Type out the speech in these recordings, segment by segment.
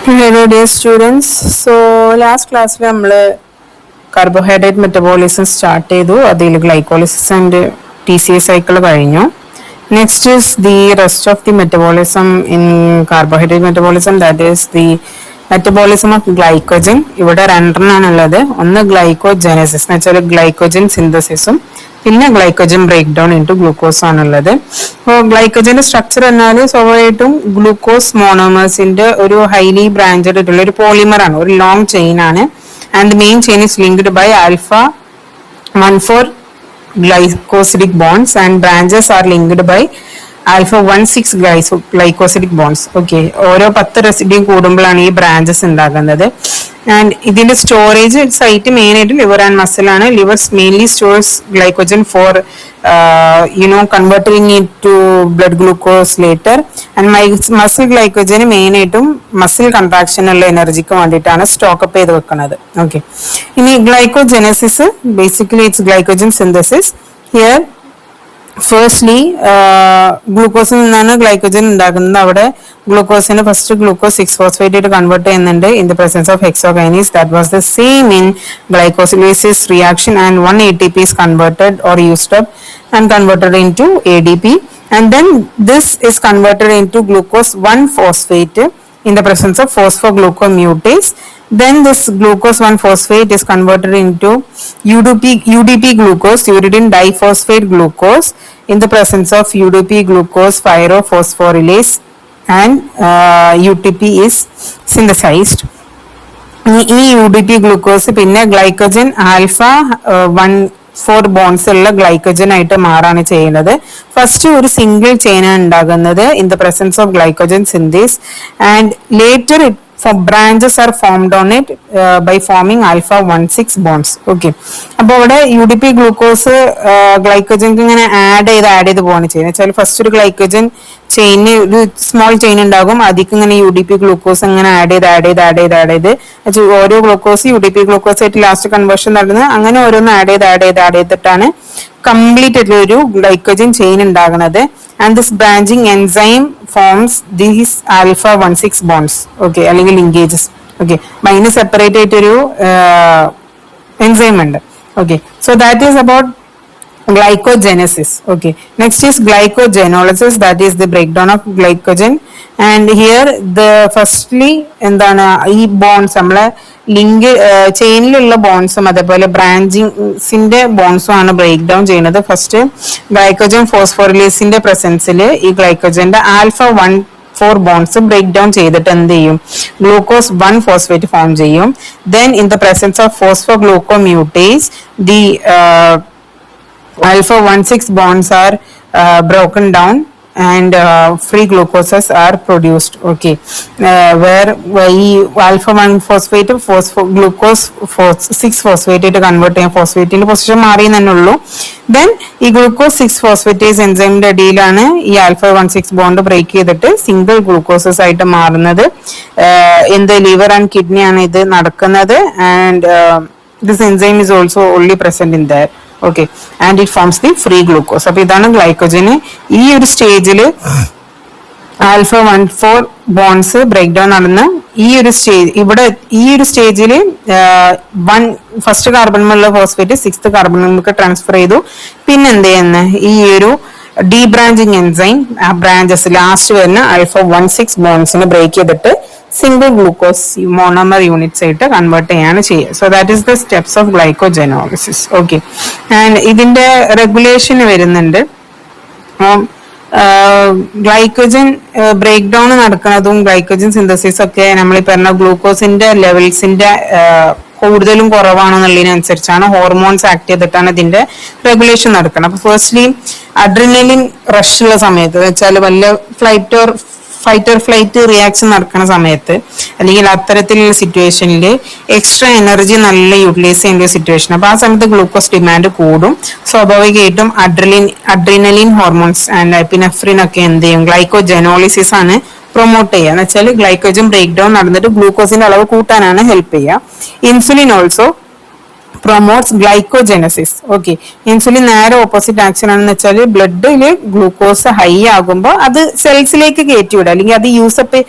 Hello dear students. So last class we carbohydrate metabolism start ചെയ്തു അതിൽ glycolysis and TCA cycle കഴിഞ്ഞു. Next is the rest of the metabolism in carbohydrate metabolism, that is the metabolism of glycogen. ഇവിടെ രണ്ടെണ്ണമാണ് ഉള്ളത്. ഒന്ന് glycogenesis എന്ന് വെച്ചാൽ glycogen synthesisഉം പിന്നെ glycogen break down into glucose ആണുള്ളത്. അപ്പോൾ ഗ്ലൈക്കോജന്റെ സ്ട്രക്ചർ എന്നാൽ സ്വാഭാവികമായിട്ടും ഗ്ലൂക്കോസ് മോണോമേഴ്സിന്റെ ഒരു ഹൈലി ബ്രാഞ്ചഡ് ആയിട്ടുള്ള ഒരു പോളിമർ ആണ്, ഒരു ലോങ് ചെയിൻ ആണ്. And main chain is linked by alpha 1,4 glycosidic bonds and branches are linked by alpha 1,6 glycosidic bonds. Okay, ഓരോ 10 റെസിഡ്യൂ കൂടുമ്പോഴാണ് ഈ ബ്രാഞ്ചസ് ഉണ്ടാകുന്നത്. ആൻഡ് ഇതിന്റെ സ്റ്റോറേജ് സൈറ്റ് മെയിൻ ആയിട്ട് ലിവർ ആൻഡ് മസിൽ ആണ്. Liver mainly stores glycogen for converting it to blood glucose later. And muscle ഗ്ലൈക്കോജന് main ആയിട്ടും muscle കൺട്രാക്ഷനുള്ള എനർജിക്ക് വേണ്ടിയിട്ടാണ് സ്റ്റോക്കപ്പ് ചെയ്ത് വെക്കുന്നത്. ഓക്കെ, ഇനി glycogenesis basically it's glycogen synthesis. Here firstly ഗ്ലൂക്കോസിൽ നിന്നാണ് ഗ്ലൈക്കോജൻ ഉണ്ടാക്കുന്നത്. അവിടെ ഗ്ലൂക്കോസിന് ഫസ്റ്റ് ഗ്ലൂക്കോസ് 6-phosphate ആയിട്ട് കൺവേർട്ട് ചെയ്യുന്നുണ്ട് in the presence of hexokinase. That was the same in glycosylases reaction, and 1 ATP is converted or used up and converted into ADP, and then this is converted into glucose 1-phosphate in the presence of phosphoglucomutase. Then this glucose 1-phosphate is converted into UDP glucose, uridine diphosphate glucose, in the presence of UDP glucose pyrophosphorylase, and UTP is synthesized. ഈ UDP glucose പിന്നെ glycogen alpha 1,4 bonds ഉള്ള glycogen ആയിട്ട് മാറാണ് ചെയ്യുന്നത്. First ഒരു single chain ആണ് ഉണ്ടാകുന്നത് in the presence of glycogen synthase, and later branches are formed on it by forming alpha 1,6 bonds. Okay, അപ്പോൾ ഇവിടെ UDP ഗ്ലൂക്കോസ് ഗ്ലൈക്കോജൻ ഇങ്ങനെ ആഡ് ചെയ്ത് പോവാണ് ചെയ്യുന്നത്. വെച്ചാൽ ഫസ്റ്റ് ഒരു ഗ്ലൈക്കോജൻ ചെയിന് ഒരു സ്മോൾ ചെയിൻ ഉണ്ടാകും, അതിക്ക് ഇങ്ങനെ UDP ഗ്ലൂക്കോസ് ഇങ്ങനെ ആഡ് ചെയ്ത് ഓരോ ഗ്ലൂക്കോസ് UDP ഗ്ലൂക്കോസ് ആയിട്ട് ലാസ്റ്റ് കൺവേർഷൻ നടന്ന് അങ്ങനെ ഓരോന്ന് ആഡ് ചെയ്തിട്ടാണ് കംപ്ലീറ്റ് ആയിട്ടുള്ള ഒരു ഗ്ലൈക്കോജൻ ചെയിൻ ഉണ്ടാകുന്നത്. And this branching enzyme forms these alpha 1,6 bonds. Okay, അല്ലെങ്കിൽ ലിങ്കേജസ്. ഓക്കെ, അതിന് സെപ്പറേറ്റ് ആയിട്ടൊരു എൻസൈം ഉണ്ട്. Okay, so that is about glycogenesis. Okay, next is glycogenolysis, that is the breakdown of glycogen. And here the firstly എന്താണ് ഈ bones നമ്മളെ link ചെയിനിലുള്ള ബോൺസും അതേപോലെ ബ്രാഞ്ചിങ്സിന്റെ ബോൺസും ആണ് ബ്രേക്ക് ഡൗൺ ചെയ്യുന്നത്. ഫസ്റ്റ് ഗ്ലൈക്കോജൻ ഫോസ്ഫോറിലേസിന്റെ പ്രസൻസിൽ ഈ ഗ്ലൈക്കോജന്റെ ആൽഫ 1,4 ബോൺസ് ബ്രേക്ക് ഡൗൺ ചെയ്തിട്ട് എന്ത് ചെയ്യും, ഗ്ലൂക്കോസ് 1-phosphate ഫോം ചെയ്യും. Then in the presence of phosphoglucomutase the alpha 1,6 bonds are broken down and free glucoses are produced. Okay, where alpha 1-phosphate glucose 6-phosphate ആയിട്ട് convert ചെയ്യാൻ ഫോസ്ഫേറ്റിന്റെ position മാറി എന്നുള്ളൂ. Then ഈ glucose 6-phosphatase എൻസൈമിന്റെ അടിയിലാണ് ഈ alpha 1,6 bond break ചെയ്തിട്ട് single ഗ്ലൂക്കോസസ് ആയിട്ട് മാറുന്നത്. എന്ത് ലിവർ ആൻഡ് കിഡ്നി ആണ് ഇത് നടക്കുന്നത്. And this enzyme is also only present in there. Okay, and it forms the free glucose. അപ്പൊ ഇതാണ് ഗ്ലൈക്കോജന് ഈ ഒരു സ്റ്റേജില് ആൽഫ 1,4 ബോൺസ് ബ്രേക്ക് ഡൗൺ നടന്ന് ഈ ഒരു സ്റ്റേജ് ഇവിടെ ഈ ഒരു സ്റ്റേജില് ഫസ്റ്റ് കാർബണിലുള്ള ഫോസ്ഫേറ്റ് 6th കാർബണിലേക്ക് ട്രാൻസ്ഫർ ചെയ്തു. പിന്നെ എന്ത് ചെയ്യുന്ന ഈ ഒരു ഡി ബ്രാഞ്ചിങ് എൻസൈം ആ ബ്രാഞ്ചസ് ലാസ്റ്റ് വരുന്ന ആൽഫ 1,6 ബോൺസിന് ബ്രേക്ക് ചെയ്തിട്ട് സിംഗിൾ ഗ്ലൂക്കോസ് മോണോമർ യൂണിറ്റ്സ് ആയിട്ട് കൺവേർട്ട് ചെയ്യാണ് ചെയ്യുക. So that is the steps of glycogenolysis. Okay, and ഇതിന്റെ റെഗുലേഷൻ വരുന്നുണ്ട്. ഗ്ലൈക്കോജൻ ബ്രേക്ക് ഡൗൺ നടക്കുന്നതും ഗ്ലൈക്കോജൻ സിന്തസിസ് ഒക്കെ നമ്മൾ ഈ പറഞ്ഞ ഗ്ലൂക്കോസിന്റെ ലെവൽസിന്റെ കൂടുതലും കുറവാണെന്നുള്ളതിനനുസരിച്ചാണ് ഹോർമോൺസ് ആക്ട് ചെയ്തിട്ടാണ് ഇതിന്റെ റെഗുലേഷൻ നടക്കുന്നത്. അപ്പൊ ഫസ്റ്റ്ലി അഡ്രിനലിൻ റഷ് ഉള്ള സമയത്ത് വെച്ചാൽ വല്ല ഫൈറ്റ് ഫ്ലൈറ്റ് റിയാക്ഷൻ നടക്കുന്ന സമയത്ത് അല്ലെങ്കിൽ അത്തരത്തിലുള്ള സിറ്റുവേഷനിൽ എക്സ്ട്രാ എനർജി നല്ല യൂട്ടിലൈസ് ചെയ്യേണ്ട സിറ്റുവേഷൻ. അപ്പൊ ആ സമയത്ത് ഗ്ലൂക്കോസ് ഡിമാൻഡ് കൂടും. സ്വാഭാവികമായിട്ടും അഡ്രിനലിൻ ഹോർമോൺസ് ആൻഡ് എപ്പിനെഫ്രിൻ ഒക്കെ എന്ത് ചെയ്യും, ഗ്ലൈക്കോജെനോളിസിസ് ആണ് പ്രൊമോട്ട് ചെയ്യുക. എന്ന് വെച്ചാൽ ഗ്ലൈക്കോജൻ ബ്രേക്ക് ഡൗൺ നടന്നിട്ട് ഗ്ലൂക്കോസിന്റെ അളവ് കൂട്ടാനാണ് ഹെൽപ്പ് ചെയ്യുക. Insulin also promotes glycogenesis. Okay, insulin നേരെ ഓപ്പോസിറ്റ് ആക്ഷൻ ആണെന്ന് വെച്ചാൽ ബ്ലഡില് ഗ്ലൂക്കോസ് ഹൈ ആകുമ്പോൾ അത് സെൽസിലേക്ക് കയറ്റി വിടുക, അല്ലെങ്കിൽ അത് യൂസപ്പ്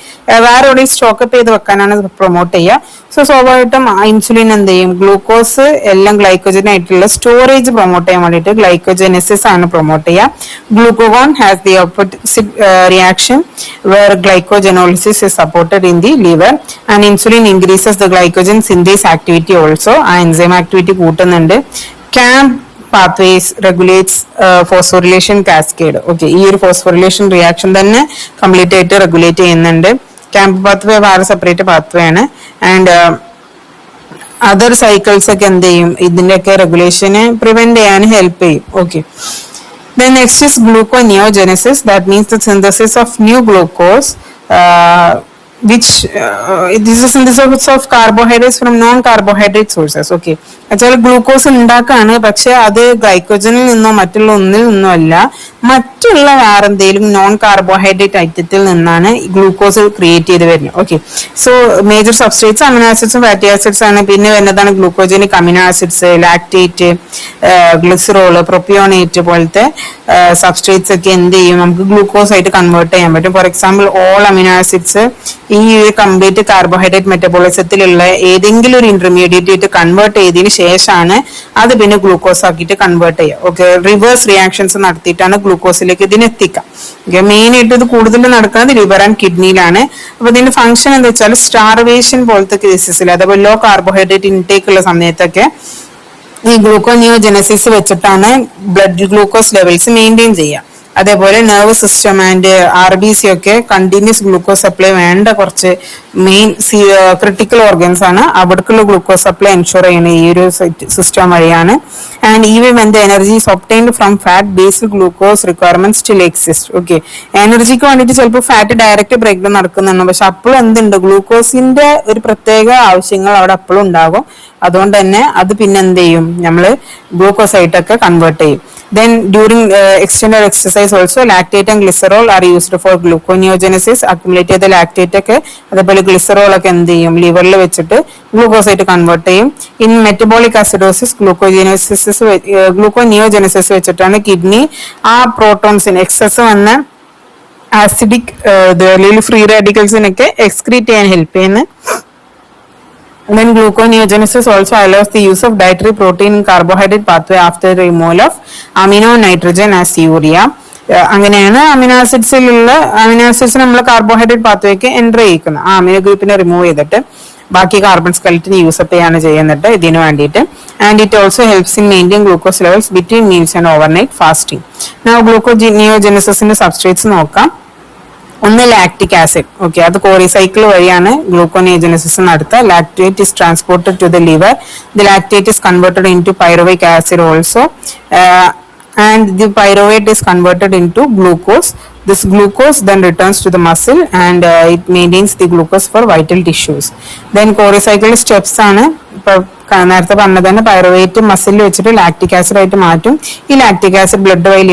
വേറെ എവിടെയും സ്റ്റോക്കപ്പ് ചെയ്ത് വെക്കാനാണ് പ്രൊമോട്ട് ചെയ്യുക. സോ സ്വാഭാവികമായിട്ടും ഇൻസുലിൻ എന്ത് ചെയ്യും, ഗ്ലൂക്കോസ് എല്ലാം ഗ്ലൈക്കോജൻ ആയിട്ടുള്ള സ്റ്റോറേജ് പ്രൊമോട്ട് ചെയ്യാൻ വേണ്ടിയിട്ട് ഗ്ലൈക്കോജനസിസ് ആണ് പ്രൊമോട്ട് ചെയ്യുക. Glucagon has the opposite reaction where glycogenolysis is supported in the liver and insulin increases the glycogen synthase activity also. ആ എൻസൈം ആക്ടിവിറ്റി കൂട്ടുന്നുണ്ട്. CAMP pathways regulates phosphorylation cascade. Okay, ഈ ഒരു phosphorylation reaction തന്നെ complete ആയിട്ട് regulate ചെയ്യുന്നുണ്ട്. CAMP pathway വേറെ separate pathway ആണ്. And other cycles ഒക്കെ എന്ത് ചെയ്യും, ഇതിന്റെയൊക്കെ റെഗുലേഷനെ പ്രിവെന്റ് ചെയ്യാൻ ഹെൽപ്പ് ചെയ്യും. Okay, then next is gluconeogenesis. That means the synthesis of new glucose, which this is synthesis of carbohydrates from non-carbohydrate sources. Okay, വെച്ചാൽ ഗ്ലൂക്കോസ് ഉണ്ടാക്കാണ്, പക്ഷെ അത് ഗ്ലൈക്കോജനിൽ നിന്നോ മറ്റുള്ള ഒന്നിൽ നിന്നോ അല്ല, മറ്റുള്ള വേറെ എന്തെങ്കിലും നോൺ കാർബോഹൈഡ്രേറ്റ് ഐറ്റത്തിൽ നിന്നാണ് ഗ്ലൂക്കോസ് ക്രിയേറ്റ് ചെയ്ത് വരുന്നത്. Okay, so major substrates amino ആസിഡ്സും ഫാറ്റി ആസിഡ്സ് ആണ്. പിന്നെ വരുന്നതാണ് glucogenic amino acids, lactate, glycerol, propionate പോലത്തെ സബ്സ്ട്രേറ്റ്സ് ഒക്കെ എന്ത് ചെയ്യും, നമുക്ക് ഗ്ലൂക്കോസ് ആയിട്ട് കൺവേർട്ട് ചെയ്യാൻ പറ്റും. For example, all amino acids ഈ കംപ്ലീറ്റ് കാർബോഹൈഡ്രേറ്റ് മെറ്റബോളിസത്തിലുള്ള ഏതെങ്കിലും ഒരു ഇന്റർമീഡിയറ്റ് ആയിട്ട് കൺവേർട്ട് ചെയ്തതിന് ശേഷമാണ് അത് പിന്നെ ഗ്ലൂക്കോസ് ആക്കിയിട്ട് കൺവേർട്ട് ചെയ്യുക. ഓക്കെ, റിവേഴ്സ് റിയാക്ഷൻസ് നടത്തിയിട്ടാണ് ഗ്ലൂക്കോസിലേക്ക് ഇതിന് എത്തിക്കുക. ഓക്കെ, മെയിൻ ആയിട്ട് ഇത് കൂടുതൽ നടക്കുന്നത് ലിവർ ആൻഡ് കിഡ്നിയിലാണ്. അപ്പൊ ഇതിന്റെ ഫംഗ്ഷൻ എന്താ വെച്ചാൽ സ്റ്റാർവേഷൻ പോലത്തെ കേസസിൽ, അതേപോലെ ലോ കാർബോഹൈഡ്രേറ്റ് ഇൻടേക്ക് ഉള്ള സമയത്തൊക്കെ ഈ ഗ്ലൂക്കോനിയോജനസിസ് വെച്ചിട്ടാണ് ബ്ലഡ് ഗ്ലൂക്കോസ് ലെവൽസ് മെയിൻറ്റെയിൻ ചെയ്യുക. അതേപോലെ നെർവസ് സിസ്റ്റം ആൻഡ് RBC ഒക്കെ കണ്ടിന്യൂസ് ഗ്ലൂക്കോസ് സപ്ലൈ വേണ്ട കുറച്ച് മെയിൻ ക്രിട്ടിക്കൽ ഓർഗൻസ് ആണ്. അവിടേക്കുള്ള ഗ്ലൂക്കോസ് സപ്ലൈ എൻഷുർ ചെയ്യുന്ന ഈ ഒരു സിസ്റ്റം വഴിയാണ്. And even when the energy is obtained from fat, basic glucose requirement still exist. Okay, എനർജിക്ക് വേണ്ടിയിട്ട് ചിലപ്പോൾ ഫാറ്റ് ഡയറക്റ്റ് ബ്രേക്ക് ഡൗൺ നടക്കുന്നുണ്ട്, പക്ഷെ അപ്പോഴും എന്തുണ്ട്, ഗ്ലൂക്കോസിന്റെ ഒരു പ്രത്യേക ആവശ്യങ്ങൾ അവിടെ അപ്പോഴും ഉണ്ടാകും. അതുകൊണ്ട് തന്നെ അത് പിന്നെ എന്ത് ചെയ്യും, നമ്മള് ഗ്ലൂക്കോസ് ആയിട്ടൊക്കെ കൺവേർട്ട് ചെയ്യും. Then during extended exercise also lactate and glycerol are used for gluconeogenesis. Accumulated lactate ഒക്കെ അതേപോലെ ഗ്ലിസറോൾ ഒക്കെ എന്ത് ചെയ്യും, ലിവറിൽ വെച്ചിട്ട് ഗ്ലൂക്കോസ് ആയിട്ട് കൺവേർട്ട് ചെയ്യും. ഇൻ മെറ്റബോളിക് അസിഡോസിസ് ഗ്ലൂക്കോനിയോജനസിസ് വെച്ചിട്ടാണ് കിഡ്നി ആ പ്രോട്ടോൺസിന് എക്സസ് വന്ന ആസിഡിക് ഫ്രീ റാഡിക്കൽസിനൊക്കെ എക്സ്ക്രീറ്റ് ചെയ്യാൻ ഹെൽപ്പ് ചെയ്യുന്നത്. Then gluconeogenesis also allows the use of dietary protein in carbohydrate pathway after the removal of amino nitrogen as urea. അങ്ങനെയാണ് amino acids നമ്മൾ carbohydrate പാത്വേക്ക് enter ചെയ്യിക്കുന്നത്. ആ amino ഗ്രൂപ്പിനെ remove ചെയ്തിട്ട് ബാക്കി carbon സ്കെലറ്റിന് യൂസപ്പ് ചെയ്യാണ് ചെയ്യുന്നത് ഇതിന് വേണ്ടിയിട്ട്. And it also helps in maintain glucose levels between meals and overnight fasting. Now ഗ്ലൂക്കോനിയോജനസിന്റെ സബ്സ്ട്രേറ്റ്സ് നോക്കാം. ഒന്ന് ലാക്ടിക് ആസിഡ്. ഓക്കെ, അത് കോറി സൈക്കിൾ വഴിയാണ് ഗ്ലൂക്കോനിയോജനസിസ് നടത്തുക. Lactate is transported to the liver. The lactate is converted into pyruvic acid also, and the pyruvate is converted into glucose. This glucose then returns to the muscle and it maintains the glucose for vital tissues. Then Cori cycle steps ആണ്. നേരത്തെ പറഞ്ഞത് തന്നെ pyruvate മസിലിൽ വെച്ചിട്ട് lactic acid ആയിട്ട് മാറ്റും. ഈ lactic acid blood വഴി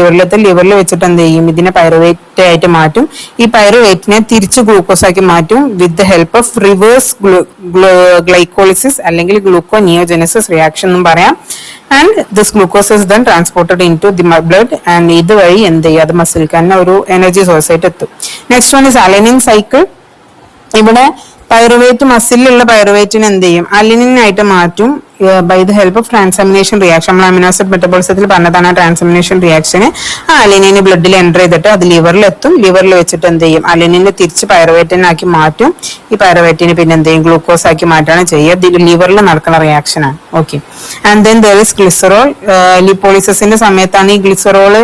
ലിവറിൽ വെച്ചിട്ട് എന്ത് ചെയ്യും, ഇതിനെ പൈറുവേറ്റ് ആയിട്ട് മാറ്റും. ഈ പൈറുവേറ്റിനെ തിരിച്ച് ഗ്ലൂക്കോസ് ആക്കി മാറ്റും with the help of reverse glycolysis അല്ലെങ്കിൽ ഗ്ലൂക്കോനിയോജനസിസ് റിയാക്ഷൻ എന്നും പറയാം. And this glucose is then transported into the blood and ഇതുവഴി എന്ത് ചെയ്യും, അത് മസിൽക്ക് തന്നെ ഒരു എനർജി സോഴ്സ് ആയിട്ട് എത്തും. Next one is alanine cycle. ഇവിടെ പൈറുവേറ്റ് മസിലുള്ള പൈറുവേറ്റിന് എന്ത് ചെയ്യും, അലിനിൻ ആയിട്ട് മാറ്റും by the help of transamination reaction. നമ്മൾ അമിനോ ആസിഡ് മെറ്റബോളിസത്തിൽ പറഞ്ഞതാണ് ട്രാൻസാമിനേഷൻ റിയാക്ഷന്. ആ അലിനിന് ബ്ലഡിൽ എൻ്റർ ചെയ്തിട്ട് അത് ലിവറിൽ എത്തും. ലിവറിൽ വെച്ചിട്ട് എന്ത് ചെയ്യും, അലിനിനെ തിരിച്ച് പൈറുവേറ്റിനാക്കി മാറ്റും. ഈ പൈറുവേറ്റിന് പിന്നെ എന്ത് ചെയ്യും, ഗ്ലൂക്കോസ് ആക്കി മാറ്റാണ് ചെയ്യുക. ഇത് ലിവറിൽ നടക്കുന്ന റിയാക്ഷൻ ആണ്. Okay, and then there is glycerol. ലിപ്പോളിസിന്റെ സമയത്താണ് ഈ ഗ്ലിസറോള്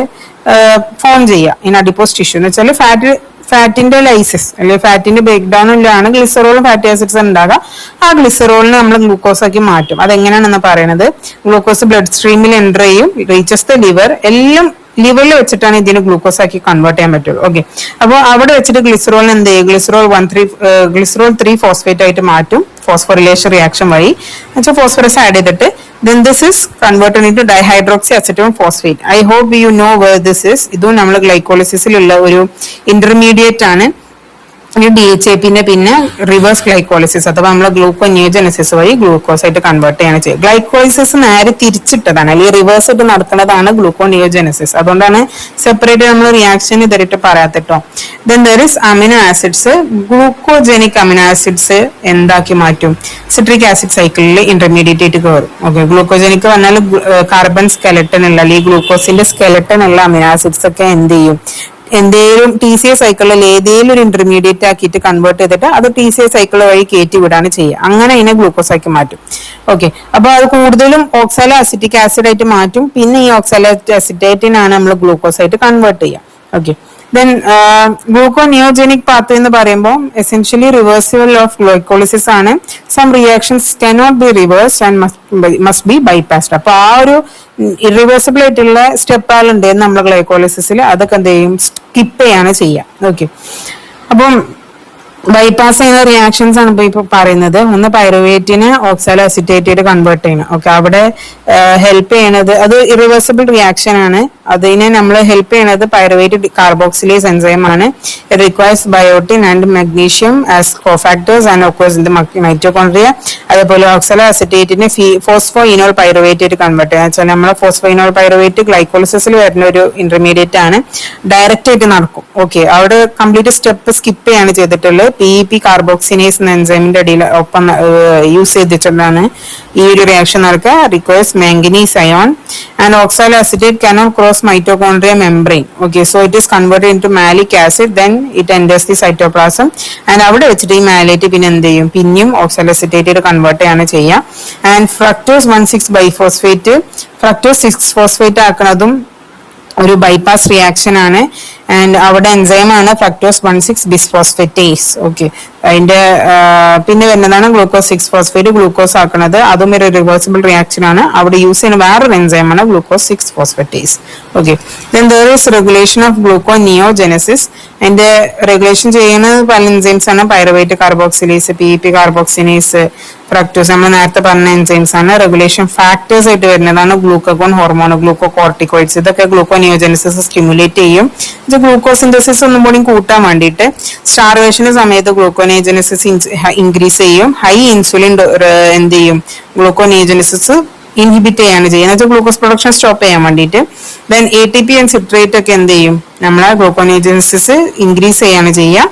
ഫോം ചെയ്യുക ഇൻ അഡിപ്പോസ് ടിഷ്യൂ. എന്ന് വെച്ചാൽ ഫാറ്റിന്റെ ലൈസിസ് അല്ലെങ്കിൽ ഫാറ്റിന്റെ ബ്രേക്ക് ഡൗണിലാണ് ഗ്ലിസറോളും ഫാറ്റി ആസിഡ്സ് ഉണ്ടാകുക. ആ ഗ്ലിസറോളിനെ നമ്മൾ ഗ്ലൂക്കോസ് ആക്കി മാറ്റും. അതെങ്ങനെയാണെന്ന് പറയുന്നത്, ഗ്ലൂക്കോസ് ബ്ലഡ് സ്ട്രീമിൽ എൻ്റർ ചെയ്യും, റീച്ചസ് ദ ലിവർ. എല്ലാം ലിവറിൽ വെച്ചിട്ടാണ് ഇതിന് ഗ്ലൂക്കോസ് ആക്കി കൺവേർട്ട് ചെയ്യാൻ പറ്റുള്ളൂ. ഓക്കെ, അപ്പോൾ അവിടെ വെച്ചിട്ട് ഗ്ലിസറോളിന് എന്ത് ചെയ്യും, ഗ്ലിസറോൾ 3 ഫോസ്ഫേറ്റ് ആയിട്ട് മാറ്റും ഫോസ്ഫോറിലേഷൻ റിയാക്ഷൻ വഴി. എന്നുവെച്ചാൽ ഫോസ്ഫറസ് ആഡ് ചെയ്തിട്ട് then this is converted into dihydroxyacetone phosphate. I hope you know where this is. ഇതും നമ്മൾ ഗ്ലൈക്കോളിസിസിലുള്ള ഒരു ഇന്റർമീഡിയറ്റ് ആണ്. DHA പിന്നെ റിവേഴ്സ് ഗ്ലൈക്കോളിസിസ് അഥവാ നമ്മളെ ഗ്ലൂക്കോനിയോജനസിസ് വഴി ഗ്ലൂക്കോസ് ആയിട്ട് കൺവേർട്ട് ചെയ്യാണ് ചെയ്യുക. ഗ്ലൈക്കോളിസിസ് നേരെ തിരിച്ചിട്ടതാണ്, അല്ലെങ്കിൽ റിവേഴ്സ് ആയിട്ട് നടക്കുന്നതാണ് ഗ്ലൂക്കോനിയോജനസിസ്. അതുകൊണ്ടാണ് സെപ്പറേറ്റ് നമ്മൾ റിയാക്ഷൻ ഇതായിട്ട് പറയാത്തിട്ടോ. Then there is amino acids. Glucogenic amino acids എന്താക്കി മാറ്റും? സിട്രിക് ആസിഡ് സൈക്കിളിൽ ഇന്റർമീഡിയറ്റ് ആയിട്ട് കയറും. ഓക്കെ, ഗ്ലൂക്കോജനിക് പറഞ്ഞാൽ കാർബൺ സ്കെലട്ടൺ ഉള്ള അല്ലെങ്കിൽ ഗ്ലൂക്കോസിന്റെ സ്കെലട്ടൺ ഉള്ള അമിനോ ആസിഡ്സ് ഒക്കെ എന്ത് ചെയ്യും? എന്തേലും TCA സൈക്കിളിൽ ഏതെങ്കിലും ഒരു ഇന്റർമീഡിയറ്റ് ആക്കിയിട്ട് കൺവേർട്ട് ചെയ്തിട്ട് അത് TCA സൈക്കിൾ വഴി കയറ്റി വിടാണ് ചെയ്യുക. അങ്ങനെ അതിനെ ഗ്ലൂക്കോസ് ആക്കി മാറ്റും. ഓക്കെ, അപ്പൊ അത് കൂടുതലും ഓക്സാലോ അസിറ്റിക് ആസിഡ് ആയിട്ട് മാറ്റും. പിന്നെ ഈ ഓക്സാലോ അസിറ്റേറ്റിനാണ് നമ്മൾ ഗ്ലൂക്കോസ് ആയിട്ട് കൺവേർട്ട് ചെയ്യുക. ഓക്കെ, ദെൻ ഗ്ലൂക്കോനിയോജനിക് പാത്ത് എന്ന് പറയുമ്പോൾ എസെൻഷ്യലി റിവേഴ്സിബിൾ ഓഫ് ഗ്ലൈക്കോളിസിസ് ആണ്. Some reactions cannot be reversed and must be bypassed. അപ്പൊ ആ ഒരു ഇറിവേഴ്സിബിൾ ആയിട്ടുള്ള സ്റ്റെപ്പുകളുണ്ട് നമ്മൾ ഗ്ലൈക്കോളിസിസിൽ, അതൊക്കെ എന്ത് ചെയ്യും? സ്കിപ്പ് ചെയ്യാണ് ചെയ്യുക. ഓക്കെ, അപ്പം ബൈപ്പാസ് ചെയ്യുന്ന റിയാക്ഷൻസ് ആണ് ഇപ്പൊ പറയുന്നത്. ഒന്ന് പൈറുവേറ്റിനെ ഓക്സാലോ അസിറ്റേറ്റ് കൺവേർട്ട് ചെയ്യണം. ഓക്കെ, അവിടെ ഹെൽപ്പ് ചെയ്യണത് അത് ഇറിവേഴ്സിബിൾ റിയാക്ഷൻ ആണ്. അതിനെ നമ്മൾ ഹെൽപ്പ് ചെയ്യണത് പൈറുവേറ്റ് കാർബോക്സിലേസ് എൻസൈം ആണ്. It requires biotin and magnesium as cofactors and occurs in the mitochondria. അതേപോലെ ഓക്സാലോ അസിറ്റേറ്റിനെ ഫോസ്ഫോഇനോൾ പൈറുവേറ്റ് ആയിട്ട് കൺവേർട്ട് ചെയ്യുക. വെച്ചാൽ നമ്മളെ ഫോസ്ഫോഇനോൾ പൈറുവേറ്റ് ഗ്ലൈക്കോളിസിസിൽ വരുന്ന ഒരു ഇന്റർമീഡിയറ്റ് ആണ്, ഡയറക്റ്റ് ആയിട്ട് നടക്കും. ഓക്കെ, അവിടെ കംപ്ലീറ്റ് സ്റ്റെപ്പ് സ്കിപ്പ് ചെയ്യാണ് ചെയ്തിട്ടുള്ളത്. PEP കാർബോക്സിനേസ് എന്ന എൻസൈമിന്റെ അടിയിൽ ഒപ്പം യൂസ് ചെയ്തിട്ടുള്ളതാണ് ഈ ഒരു റിയാക്ഷൻ നടക്കുക. Requires manganese ion and oxalo acetate cannot cross mitochondria membrane. Okay, so it is converted into malic acid, then it enters the cytoplasm and അവിടെ വെച്ചിട്ട് ഈ മാലേറ്റ് പിന്നെ എന്ത് ചെയ്യും? പിന്നെയും ഓക്സാലോ അസിറ്റേറ്റ് കൺവേർട്ട് ചെയ്യാണ് ചെയ്യുക. And fructose 1,6 biphosphate, fructose 6 phosphate ആക്കുന്നതും ഒരു ബൈപ്പാസ് റിയാക്ഷൻ ആണ്. ആൻഡ് അവിടെ എൻസൈം ആണ് ഫ്രക്ടോസ് 1,6 ബിസ്ഫോസ്ഫേറ്റേസ്. ഓക്കെ, അതിന്റെ പിന്നെ വരുന്നതാണ് ഗ്ലൂക്കോസ് 6 ഫോസ്ഫേറ്റ് ഗ്ലൂക്കോസ് ആക്കുന്നത്. അതും ഒരു റിവേഴ്സിബിൾ റിയാക്ഷൻ ആണ്. അവിടെ യൂസ് ചെയ്യുന്ന വേറൊരു എൻസൈം ആണ് glucose 6 phosphatase. Okay, then there is regulation of gluconeogenesis. അതിന്റെ റെഗുലേഷൻ ചെയ്യുന്ന പല എൻസൈംസ് ആണ്. പൈറുവേറ്റ് കാർബോക്സിലേസ്, PEP കാർബോക്സിനേസ്, ഫ്രക്ടോസ് നമ്മൾ നേരത്തെ പറഞ്ഞ എൻസൈംസ് ആണ്. റെഗുലേഷൻ ഫാക്ടേഴ്സ് ആയിട്ട് വരുന്നതാണ് ഗ്ലൂക്കോൺ ഹോർമോൺ, ഗ്ലൂക്കോകോർട്ടിക്കോയിഡ്സ്. ഇതൊക്കെ ഗ്ലൂക്കോനിയോജനസിസ് സ്റ്റിമുലേറ്റ് ചെയ്യും. ഇത് ഗ്ലൂക്കോസിന്തസിസ് ഒന്നും കൂടി കൂട്ടാൻ വേണ്ടിയിട്ട്. സ്റ്റാർവേഷന്റെ സമയത്ത് ഗ്ലൂക്കോനിയോജനസിസ് ഇൻക്രീസ് ചെയ്യും. ഹൈ ഇൻസുലിൻ എന്ത് ചെയ്യും? ഗ്ലൂക്കോനിയോജനസിസ് ഇൻഹിബിറ്റ് ചെയ്യാണ് ചെയ്യുന്നത്, ഗ്ലൂക്കോസ് പ്രൊഡക്ഷൻ സ്റ്റോപ്പ് ചെയ്യാൻ വേണ്ടിയിട്ട്. ദെൻ ATP ആൻഡ് സിട്രേറ്റ് ഒക്കെ എന്ത് ചെയ്യും? നമ്മളെ ഗ്ലൂക്കോനിയോജനസിസ് ഇൻക്രീസ് ചെയ്യാണ് ചെയ്യുക.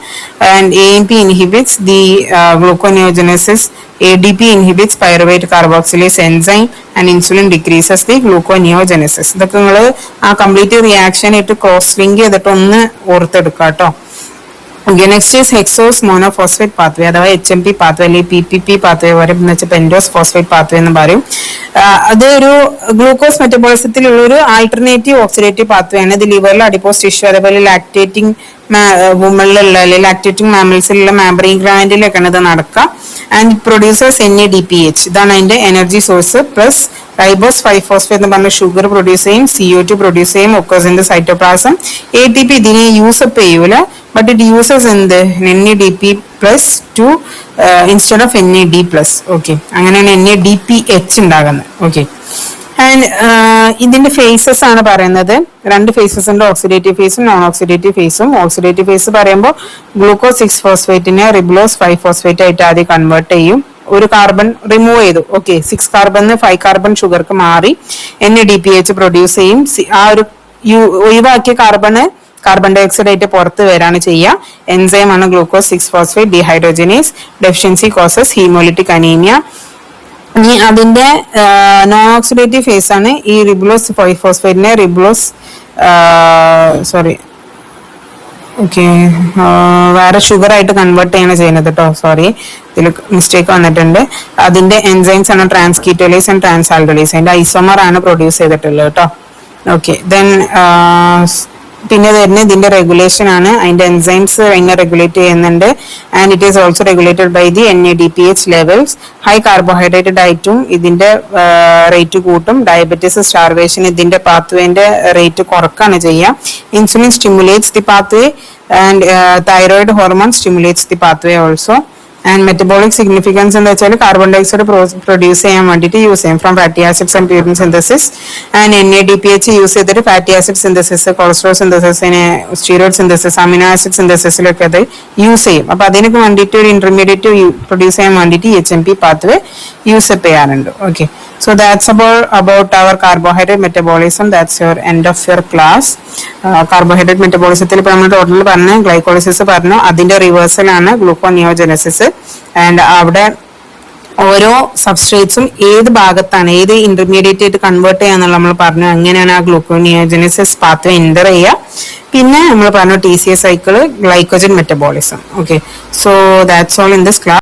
And AMP inhibits the gluconeogenesis. ADP inhibits pyruvate carboxylase enzyme and insulin decreases the gluconeogenesis. ഇതൊക്കെ നിങ്ങൾ ആ കംപ്ലീറ്റ് റിയാക്ഷൻ ആയിട്ട് ക്രോസ് ലിങ്ക് ചെയ്തിട്ട് ഒന്ന് ഓർത്തെടുക്കുക കേട്ടോ. Okay, next is hexose monophosphate pathway അഥവാ HMP pathway അല്ലെങ്കിൽ PPP pathway വരും എന്ന് വെച്ചാൽ പെൻഡോസ് ഫോസ്ഫേറ്റ് പാത്വേ എന്ന് പറയും. അത് ഒരു ഗ്ലൂക്കോസ് മെറ്റബോളിസത്തിലുള്ള ഒരു ആൾട്ടർനേറ്റീവ് ഓക്സിഡേറ്റീവ് പാത്വേ ആണ്. ഇത് ലിവറിൽ അഡിപ്പോസ് ടിഷ്യൂ അതേപോലെ ലാക്ടേറ്റിംഗ് വുമണിലുള്ള അല്ലെങ്കിൽ ലാക്ടേറ്റിംഗ് മാമൽസിലുള്ള മാംബ്രെയിൻ ഗ്ലാൻഡിലൊക്കെയാണ് ഇത് നടക്കുക. And producers NADPH. ഇതാണ് അതിന്റെ എനർജി സോഴ്സ്. പ്ലസ് റൈബോസ് 5-ഫോസ്ഫേറ്റ് എന്ന് പറഞ്ഞ ഷുഗർ പ്രൊഡ്യൂസ് ചെയ്യും, CO2 പ്രൊഡ്യൂസ് ചെയ്യും, occurs in the cytoplasm. ATP ഇതിനെ യൂസപ്പ് ചെയ്യൂല, but it uses in the NADP plus to instead of NAD plus. Okay, അങ്ങനെയാണ് NADPH ഉണ്ടാകുന്നത്. ഓക്കെ, ആൻഡ് ഇതിന്റെ ഫേസസ് ആണ് പറയുന്നത്. രണ്ട് ഫേസസ് ഉണ്ട്, ഓക്സിഡേറ്റീവ് ഫേസും നോൺ ഓക്സിഡേറ്റീവ് ഫേസും. ഓക്സിഡേറ്റീവ് ഫേസ് പറയുമ്പോൾ ഗ്ലൂക്കോസ് 6 ഫോസ്ഫേറ്റിനെ റിബ്ലോസ് 5 ഫോസ്ഫേറ്റ് ആയിട്ട് ആദ്യം കൺവേർട്ട് ചെയ്യും. ഒരു കാർബൺ റിമൂവ് ചെയ്തു. ഓക്കെ, 6 കാർബൺ 5 കാർബൺ ഷുഗർക്ക് മാറി NADPH പ്രൊഡ്യൂസ് ചെയ്യും. ആ ഒരു ഒഴിവാക്കിയ കാർബൺ ഡൈ ഓക്സൈഡ് ആയിട്ട് പുറത്ത് വരാണ് ചെയ്യുക. എൻസൈം ആണ് glucose 6 phosphate dehydrogenase. Deficiency causes haemolytic anaemia. ഇനി അതിന്റെ നോൺ ഓക്സിഡേറ്റീവ് ഫേസ് ആണ് ഈ റിബ്ലോസ് 5 ഫോസ്ഫേറ്റിനെ വേറെ ഷുഗർ ആയിട്ട് കൺവേർട്ട് ചെയ്യാണ് ചെയ്യുന്നത് കേട്ടോ. സോറി, ഇതിൽ മിസ്റ്റേക്ക് വന്നിട്ടുണ്ട്. അതിന്റെ എൻസൈംസ് ആണ് ട്രാൻസ്കീറ്റോലേസ് ആൻഡ് ട്രാൻസാൽഡോലേസ്. അതിന്റെ ഐസോമർ ആണ് പ്രൊഡ്യൂസ് ചെയ്തിട്ടുള്ളത് കേട്ടോ. ഓക്കെ, ദെൻ പിന്നെ വരുന്നത് ഇതിന്റെ റെഗുലേഷൻ ആണ്. അതിന്റെ എൻസൈംസ് അതിനെ റെഗുലേറ്റ് ചെയ്യുന്നുണ്ട്. And it is also regulated by the NADPH levels. High carbohydrate ഡയറ്റും ഇതിന്റെ റേറ്റ് കൂട്ടും. ഡയബറ്റീസ്, സ്റ്റാർവേഷൻ ഇതിന്റെ പാത്വേന്റെ റേറ്റ് കുറക്കാണ് ചെയ്യുക. Insulin stimulates the pathway and thyroid hormone stimulates the pathway also. And metabolic significance എന്താ വെച്ചാൽ കാർബൺ ഡയോക്സൈഡ് പ്രൊഡ്യൂസ് ചെയ്യാൻ വേണ്ടിയിട്ട് യൂസ് ചെയ്യും from fatty acids and purine synthesis and NADPH use ചെയ്തിട്ട് ഫാറ്റി ആസിഡ് സിന്തസിസ്, കൊളസ്ട്രോൾ സിന്തസിസിന്, steroid synthesis, amino acid സിന്തസിസിലൊക്കെ അത് use ചെയ്യും. അപ്പൊ അതിനൊക്കെ വേണ്ടിയിട്ട് ഒരു ഇന്റർമീഡിയറ്റ് പ്രൊഡ്യൂസ് ചെയ്യാൻ വേണ്ടിയിട്ട് HMP പാത്വേ യൂസപ്പ് ചെയ്യാറുണ്ട്. Okay, so that's about our carbohydrate metabolism. That's your end of your class. Carbohydrate metabolism ഇപ്പോൾ നമ്മൾ ടോട്ടൽ പറഞ്ഞു, ഗ്ലൈക്കോളിസിസ് പറഞ്ഞു, അതിന്റെ റിവേഴ്സൽ ആണ് ഗ്ലൂക്കോനിയോജനസിസ്. ആൻഡ് അവിടെ ഓരോ സബ്സ്ട്രേറ്റ്സും ഏത് ഭാഗത്താണ് ഏത് ഇന്റർമീഡിയറ്റ് ആയിട്ട് കൺവേർട്ട് ചെയ്യാന്നുള്ള നമ്മൾ പറഞ്ഞു. അങ്ങനെയാണ് ആ ഗ്ലൂക്കോനിയോജനസിസ് പാത്വേ എൻ്റർ ചെയ്യുക. പിന്നെ നമ്മൾ പറഞ്ഞു TCA cycle, glycogen metabolism. Okay, so that's all in this class.